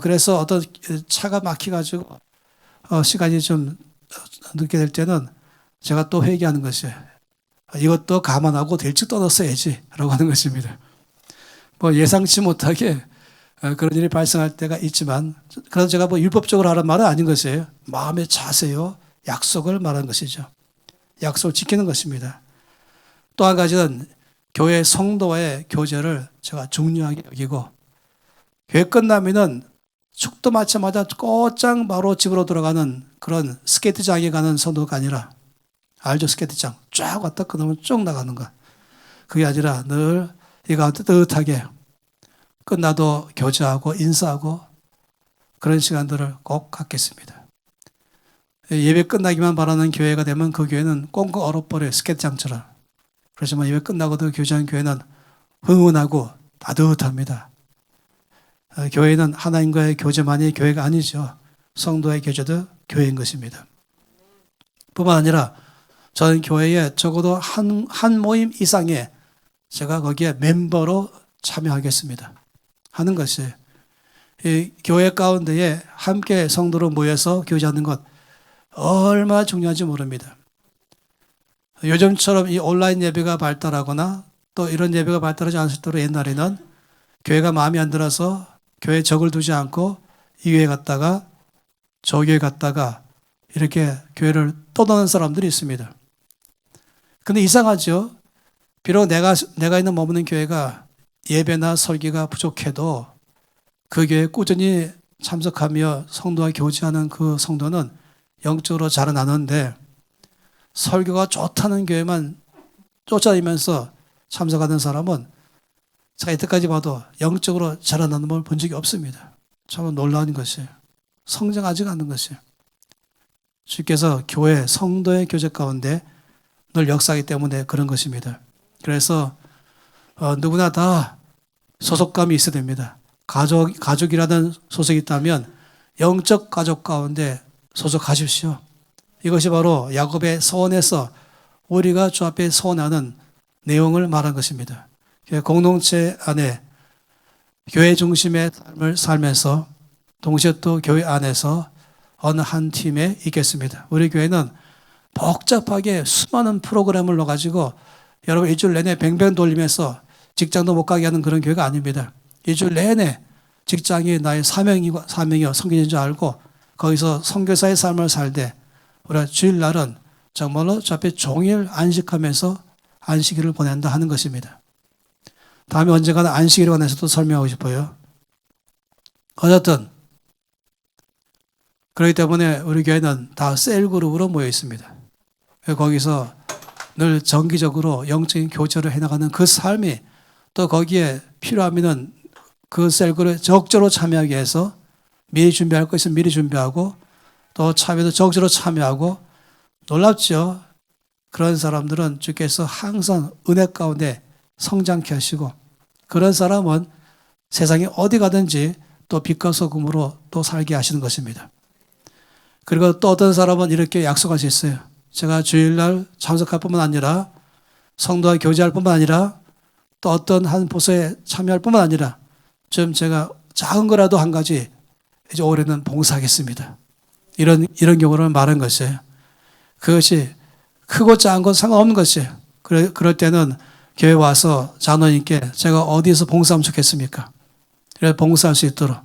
그래서 어떤 차가 막혀가지고 시간이 좀 늦게 될 때는 제가 또 회개하는 것이에요. 이것도 감안하고 일찍 떠났어야지 라고 하는 것입니다. 뭐 예상치 못하게 그런 일이 발생할 때가 있지만, 그래서 제가 뭐 율법적으로 하라는 말은 아닌 것이에요. 마음의 자세요, 약속을 말하는 것이죠. 약속을 지키는 것입니다. 또 한 가지는 교회 성도와의 교제를 제가 중요하게 여기고, 교회 끝나면은 축도 마치자마자 곧장 바로 집으로 들어가는 그런 스케이트장에 가는 성도가 아니라, 알죠? 스케이트장 쫙 왔다 끝나면 쭉 나가는 것. 그게 아니라 늘 이 가운데 뜨뜻하게 끝나도 교제하고 인사하고 그런 시간들을 꼭 갖겠습니다. 예배 끝나기만 바라는 교회가 되면 그 교회는 꽁꽁 얼어버려요. 스케이트장처럼. 그렇지만 예배 끝나고도 교제하는 교회는 흥분하고 따뜻합니다. 교회는 하나님과의 교제만이 교회가 아니죠. 성도의 교제도 교회인 것입니다. 뿐만 아니라 저는 교회에 적어도 한 모임 이상의 제가 거기에 멤버로 참여하겠습니다. 하는 것이 이 교회 가운데에 함께 성도로 모여서 교제하는 것 얼마나 중요한지 모릅니다. 요즘처럼 이 온라인 예배가 발달하거나 또 이런 예배가 발달하지 않을 때로 옛날에는 교회가 마음에 안 들어서 교회에 적을 두지 않고 이 교회 갔다가 저 교회 갔다가 이렇게 교회를 떠나는 사람들이 있습니다. 근데 이상하죠. 비록 내가 있는 머무는 교회가 예배나 설교가 부족해도 그 교회에 꾸준히 참석하며 성도와 교제하는 그 성도는 영적으로 자라나는데, 설교가 좋다는 교회만 쫓아다니면서 참석하는 사람은 제가 이때까지 봐도 영적으로 자라나는 걸 본 적이 없습니다. 참 놀라운 것이에요. 성장하지 않는 것이에요. 주께서 교회, 성도의 교제 가운데 늘 역사하기 때문에 그런 것입니다. 그래서 누구나 다 소속감이 있어야 됩니다. 가족이라는 소속이 있다면 영적 가족 가운데 소속하십시오. 이것이 바로 야곱의 서원에서 우리가 주 앞에 서원하는 내용을 말한 것입니다. 공동체 안에 교회 중심의 삶을 살면서 동시에 또 교회 안에서 어느 한 팀에 있겠습니다. 우리 교회는 복잡하게 수많은 프로그램을 넣어가지고 여러분 일주일 내내 뱅뱅 돌리면서 직장도 못 가게 하는 그런 교회가 아닙니다. 일주일 내내 직장이 나의 사명이요 성경인 줄 알고 거기서 선교사의 삶을 살되, 우리가 주일날은 정말로 저 앞에 종일 안식하면서 안식일을 보낸다 하는 것입니다. 다음에 언젠가는 안식일에 관해서도 설명하고 싶어요. 어쨌든 그렇기 때문에 우리 교회는 다 셀그룹으로 모여 있습니다. 거기서 늘 정기적으로 영적인 교제를 해나가는 그 삶이, 또 거기에 필요하면 그 셀그룹에 적절로 참여하게 해서 미리 준비할 거 있으면 미리 준비하고, 또 참여도 적절로 참여하고. 놀랍죠? 그런 사람들은 주께서 항상 은혜 가운데 성장케 하시고, 그런 사람은 세상에 어디 가든지 또 빛과 소금으로 또 살게 하시는 것입니다. 그리고 또 어떤 사람은 이렇게 약속할 수 있어요. 제가 주일날 참석할 뿐만 아니라 성도와 교제할 뿐만 아니라 또 어떤 한 부서에 참여할 뿐만 아니라 좀 제가 작은 거라도 한 가지 이제 올해는 봉사하겠습니다. 이런 경우를 말한 것이에요. 그것이 크고 작은 건 상관없는 것이에요. 그럴 때는 교회 와서 장로님께 제가 어디서 봉사하면 좋겠습니까? 그래서 봉사할 수 있도록.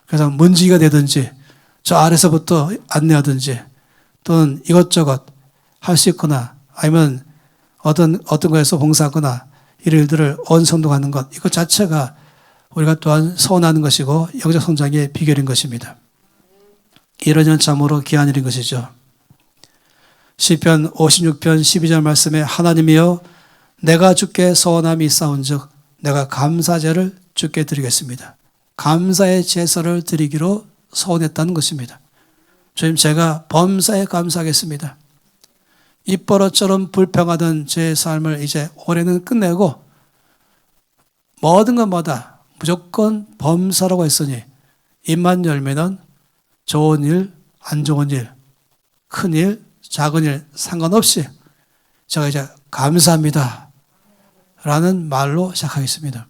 그래서 문지기가 되든지 저 아래서부터 안내하든지 또는 이것저것 할 수 있거나 아니면 어떤 거에서 봉사하거나 이런 일들을 언성동하는 것, 이것 자체가 우리가 또한 서원하는 것이고 영적 성장의 비결인 것입니다. 이러면 참으로 귀한 일인 것이죠. 시편 56편 12절 말씀에 하나님이여 내가 주께 서원함이 있사온즉 내가 감사제를 주께 드리겠습니다. 감사의 제사를 드리기로 서원했다는 것입니다. 주님, 제가 범사에 감사하겠습니다. 입버릇처럼 불평하던 제 삶을 이제 올해는 끝내고 모든 것마다 무조건 범사라고 했으니 입만 열면은 좋은 일, 안 좋은 일, 큰 일, 작은 일 상관없이 제가 이제 감사합니다 라는 말로 시작하겠습니다.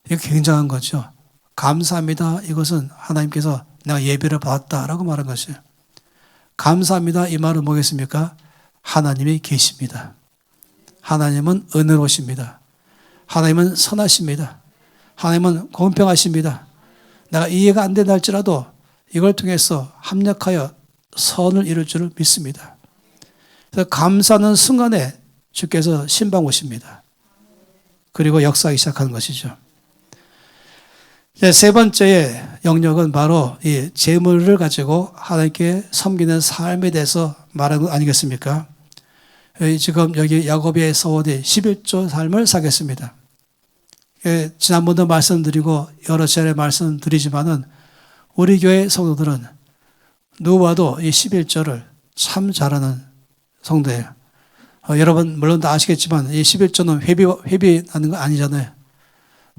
이게 굉장한 거죠. 감사합니다. 이것은 하나님께서 내가 예배를 받았다라고 말한 것이에요. 감사합니다. 이 말은 뭐겠습니까? 하나님이 계십니다. 하나님은 은혜로우십니다. 하나님은 선하십니다. 하나님은 공평하십니다. 내가 이해가 안 된다 할지라도 이걸 통해서 합력하여 선을 이룰 줄을 믿습니다. 그래서 감사하는 순간에 주께서 신방 오십니다. 그리고 역사하기 시작하는 것이죠. 세 번째의 영역은 바로 이 재물을 가지고 하나님께 섬기는 삶에 대해서 말하는 것 아니겠습니까? 지금 여기 야곱의 서원이 11조 삶을 사겠습니다. 지난번도 말씀드리고 여러 차례 말씀드리지만은 우리 교회 성도들은 누구와도 이 11조를 참 잘하는 성도예요. 여러분 물론 다 아시겠지만 이 11조는 회비하는 거 아니잖아요.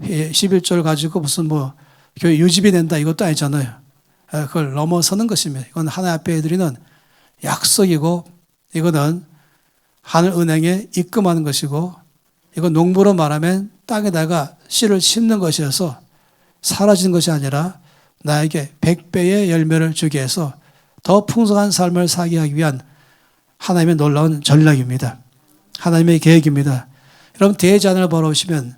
11조를 가지고 무슨 뭐 교회 유지비 낸다 이것도 아니잖아요. 그걸 넘어서는 것입니다. 이건 하나님 앞에 드리는 약속이고 이거는 하늘은행에 입금하는 것이고 이건 농부로 말하면 땅에다가 씨를 심는 것이어서 사라지는 것이 아니라 나에게 100배의 열매를 주기 위해서 더 풍성한 삶을 살게 하기 위한 하나님의 놀라운 전략입니다. 하나님의 계획입니다. 여러분 대자연을 보시면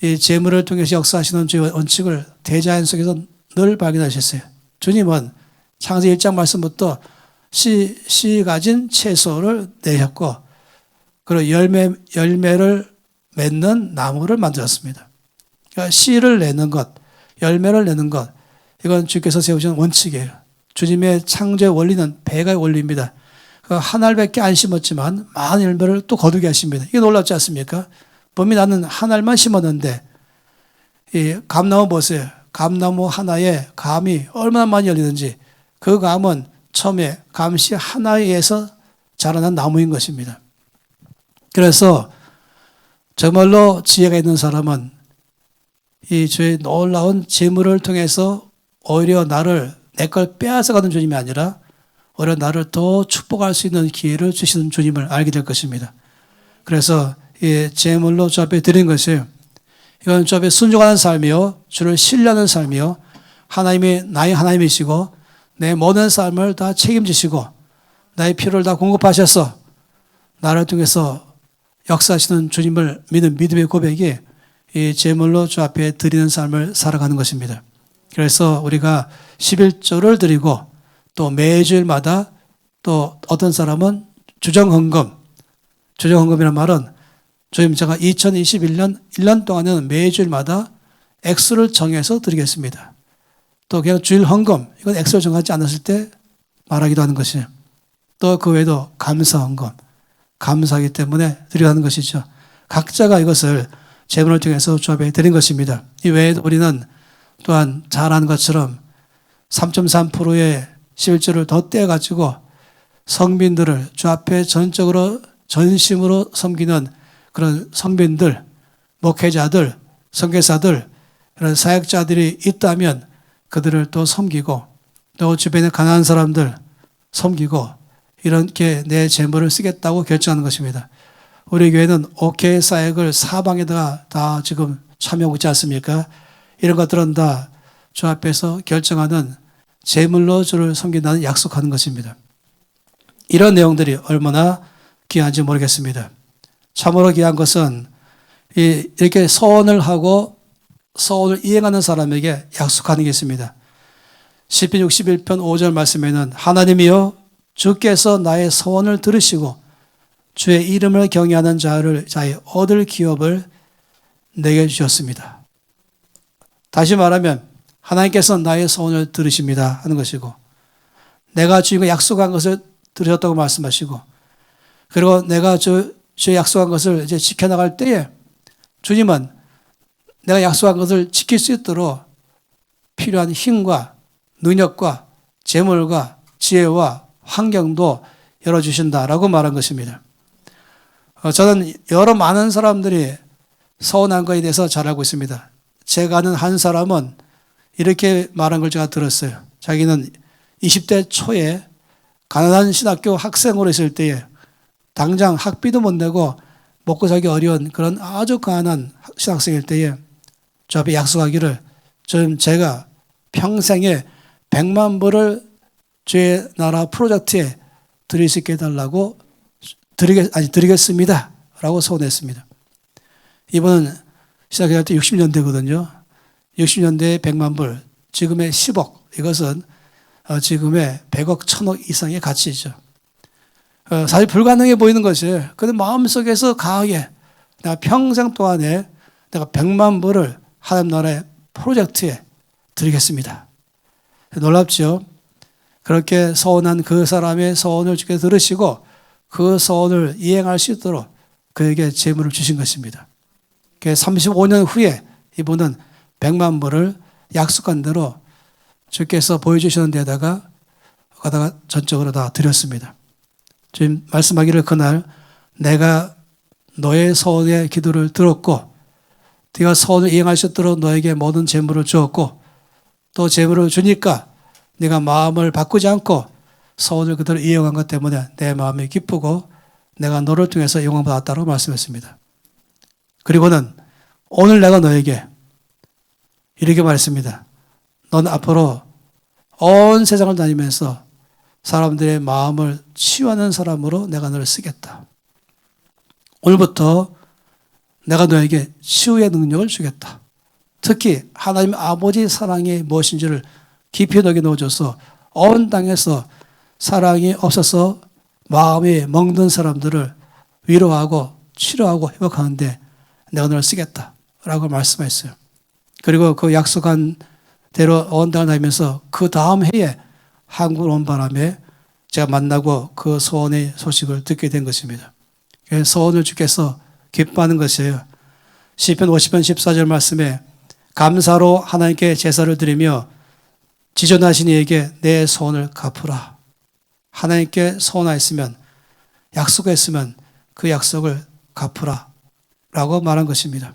이 재물을 통해서 역사하시는 주의 원칙을 대자연 속에서 늘 발견하셨어요. 주님은 창세기 1장 말씀부터 씨 가진 채소를 내셨고 그리고 열매를 맺는 나무를 만들었습니다. 그러니까 씨를 내는 것, 열매를 내는 것 이건 주께서 세우신 원칙이에요. 주님의 창조의 원리는 배가의 원리입니다. 한 알밖에 안 심었지만 많은 열매를 또 거두게 하십니다. 이게 놀랍지 않습니까? 범이 나는 한 알만 심었는데 이 감나무 보세요. 감나무 하나에 감이 얼마나 많이 열리는지 그 감은 처음에 감씨 하나에서 자라난 나무인 것입니다. 그래서 정말로 지혜가 있는 사람은 이 주의 놀라운 재물을 통해서 오히려 나를 내 걸 빼앗아가는 주님이 아니라 오히려 나를 더 축복할 수 있는 기회를 주시는 주님을 알게 될 것입니다. 그래서 이 재물로 주 앞에 드린 것이에요. 이건 주 앞에 순종하는 삶이요, 주를 신뢰하는 삶이요, 하나님이 나의 하나님이시고 내 모든 삶을 다 책임지시고 나의 필요를 다 공급하셔서 나를 통해서 역사하시는 주님을 믿는 믿음의 고백이 이 재물로 주 앞에 드리는 삶을 살아가는 것입니다. 그래서 우리가 11조를 드리고 또 매주일마다 또 어떤 사람은 주정헌금이라는 말은 주님 제가 2021년 1년 동안은 매주일마다 액수를 정해서 드리겠습니다. 또 그냥 주일 헌금 이건 액수를 정하지 않았을 때 말하기도 하는 것이에요. 또 그 외에도 감사 헌금 감사하기 때문에 드리는 것이죠. 각자가 이것을 재물을 통해서 주 앞에 드린 것입니다. 이 외에도 우리는 또한 잘 아는 것처럼 3.3%의 11조를 더 떼어가지고 성민들을 주 앞에 전적으로 전심으로 섬기는 그런 성민들, 목회자들, 선교사들, 그런 사역자들이 있다면 그들을 또 섬기고 또 주변에 가난한 사람들 섬기고 이렇게 내 재물을 쓰겠다고 결정하는 것입니다. 우리 교회는 OK 사역을 사방에다가 다 지금 참여하고 있지 않습니까? 이런 것들은 다 주 앞에서 결정하는 재물로 주를 섬긴다는 약속하는 것입니다. 이런 내용들이 얼마나 귀한지 모르겠습니다. 참으로 귀한 것은 이렇게 서원을 하고 서원을 이행하는 사람에게 약속하는 게 있습니다. 시편 61편 5절 말씀에는 하나님이여 주께서 나의 서원을 들으시고 주의 이름을 경외하는 자의 얻을 기업을 내게 주셨습니다. 다시 말하면 하나님께서 나의 소원을 들으십니다 하는 것이고 내가 주님과 약속한 것을 들으셨다고 말씀하시고, 그리고 내가 주의 약속한 것을 이제 지켜나갈 때에 주님은 내가 약속한 것을 지킬 수 있도록 필요한 힘과 능력과 재물과 지혜와 환경도 열어주신다라고 말한 것입니다. 저는 여러 많은 사람들이 서운한 것에 대해서 잘 알고 있습니다. 제가 아는 한 사람은 이렇게 말한 걸 제가 들었어요. 자기는 20대 초에 가난한 신학교 학생으로 있을 때에 당장 학비도 못 내고 먹고 살기 어려운 그런 아주 가난한 신학생일 때에 저 앞에 약속하기를 제가 평생에 100만 불을 주의 나라 프로젝트에 드릴 수 있게 해달라고 드리겠습니다. 라고 소원했습니다. 이분은 시작할 때 60년대거든요. 60년대에 100만 불, 지금의 10억, 이것은 지금의 100억, 1000억 이상의 가치죠. 사실 불가능해 보이는 것이에요. 그런데 마음속에서 강하게 내가 평생 동안에 내가 100만 불을 하나님 나라의 프로젝트에 드리겠습니다. 놀랍죠? 그렇게 서원한 그 사람의 서원을 주께 들으시고 그 서원을 이행할 수 있도록 그에게 재물을 주신 것입니다. 35년 후에 이분은 100만 불을 약속한 대로 주께서 보여주시는 데다가 전적으로 다 드렸습니다. 주님 말씀하기를 그날 내가 너의 서원의 기도를 들었고 네가 서원을 이행할 수 있도록 너에게 모든 재물을 주었고 또 재물을 주니까 네가 마음을 바꾸지 않고 서원을 그대로 이행한 것 때문에 내 마음이 기쁘고 내가 너를 통해서 영광 받았다고 말씀했습니다. 그리고는 오늘 내가 너에게 이렇게 말했습니다. 넌 앞으로 온 세상을 다니면서 사람들의 마음을 치유하는 사람으로 내가 너를 쓰겠다. 오늘부터 내가 너에게 치유의 능력을 주겠다. 특히 하나님 아버지 사랑이 무엇인지를 깊이 너에게 넣어줘서 온 땅에서 사랑이 없어서 마음이 멍든 사람들을 위로하고 치료하고 회복하는데 내가 너를 쓰겠다라고 말씀했어요. 그리고 그 약속한 대로 온 땅을 다니면서 그 다음 해에 한국을 온 바람에 제가 만나고 그 소원의 소식을 듣게 된 것입니다. 소원을 주께서 기뻐하는 것이에요. 시편 50편 14절 말씀에 감사로 하나님께 제사를 드리며 지존하신 이에게 내 소원을 갚으라. 하나님께 소원하였으면 약속했으면 그 약속을 갚으라 라고 말한 것입니다.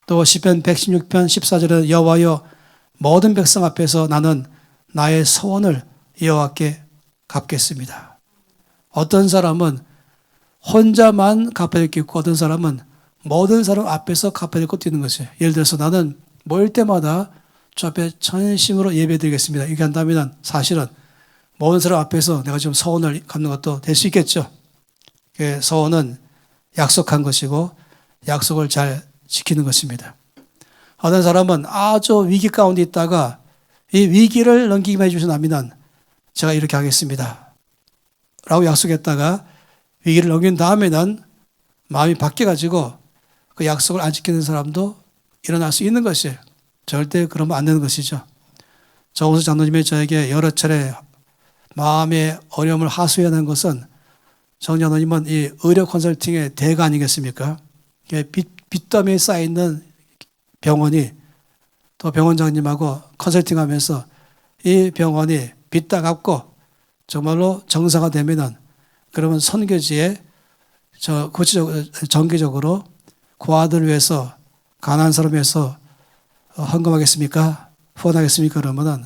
또 시편 116편 14절에 여호와여 모든 백성 앞에서 나는 나의 소원을 여호와께 갚겠습니다. 어떤 사람은 혼자만 갚아야 될 게 있고 어떤 사람은 모든 사람 앞에서 갚아야 될 것도 있는 것이에요. 예를 들어서 나는 모일 때마다 주 앞에 전심으로 예배드리겠습니다. 이렇게 한다면 사실은 모든 사람 앞에서 내가 좀 서원을 갚는 것도 될 수 있겠죠. 서원은 약속한 것이고 약속을 잘 지키는 것입니다. 어떤 사람은 아주 위기 가운데 있다가 이 위기를 넘기기만 해주신다면 제가 이렇게 하겠습니다. 라고 약속했다가 위기를 넘긴 다음에는 마음이 바뀌어가지고 그 약속을 안 지키는 사람도 일어날 수 있는 것이에요. 절대 그러면 안 되는 것이죠. 정우수 장로님이 저에게 여러 차례 마음의 어려움을 하소연한 것은 정 장로님은 이 의료 컨설팅의 대가 아니겠습니까? 빚더미에 쌓여있는 병원이 또 병원장님하고 컨설팅하면서 이 병원이 빚 다 갚고 정말로 정상화 되면은 그러면 선교지에 정기적으로 고아들을 위해서 가난한 사람을 위해서 헌금하겠습니까? 후원하겠습니까? 그러면은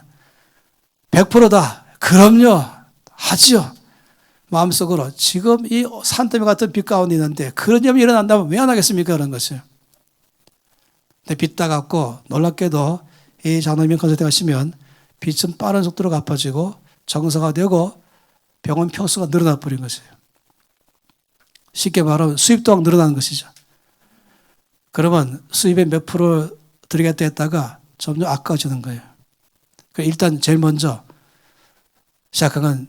100%다. 그럼요. 하지요. 마음속으로 지금 이 산더미 같은 빚 가운데 있는데 그런 일이 일어난다면 왜 안 하겠습니까? 그런 것이요. 근데 빚 다 갚고 놀랍게도 이 장로님 컨설팅 하시면 빚은 빠른 속도로 갚아지고 정상화되고 병원 평수가 늘어나 버린 것이에요. 쉽게 말하면 수입도 늘어나는 것이죠. 그러면 수입의 몇 프로 드리겠다 했다가 점점 아까워지는 거예요. 일단 제일 먼저 시작한 건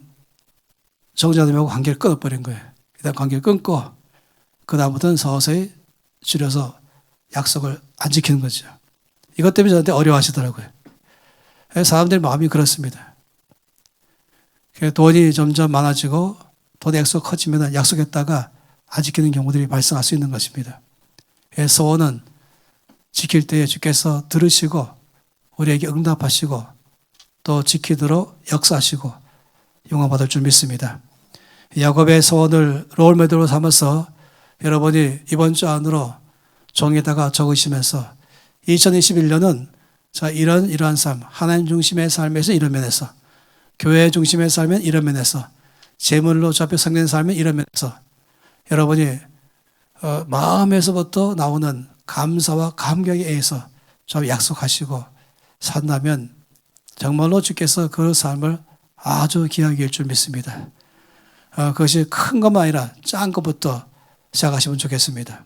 정자님하고 관계를 끊어버린 거예요. 일단 관계를 끊고 그 다음부터는 서서히 줄여서 약속을 안 지키는 거죠. 이것 때문에 저한테 어려워하시더라고요. 사람들의 마음이 그렇습니다. 돈이 점점 많아지고 돈 액수가 커지면 약속했다가 안 지키는 경우들이 발생할 수 있는 것입니다. 소원은 지킬 때에 주께서 들으시고 우리에게 응답하시고 또 지키도록 역사하시고 영광받을 줄 믿습니다. 야곱의 소원을 롤모델로 삼아서 여러분이 이번 주 안으로 종이에다가 적으시면서 2021년은 자 이러한 삶, 하나님 중심의 삶에서 이런 면에서, 교회 중심의 삶은 이런 면에서, 재물로 잡혀 성된 삶은 이런 면에서 여러분이 마음에서부터 나오는 감사와 감격에 의해서 좀 약속하시고 산다면 정말로 주께서 그 삶을 아주 귀하게 할 줄 믿습니다. 그것이 큰 것만 아니라 작은 것부터 시작하시면 좋겠습니다.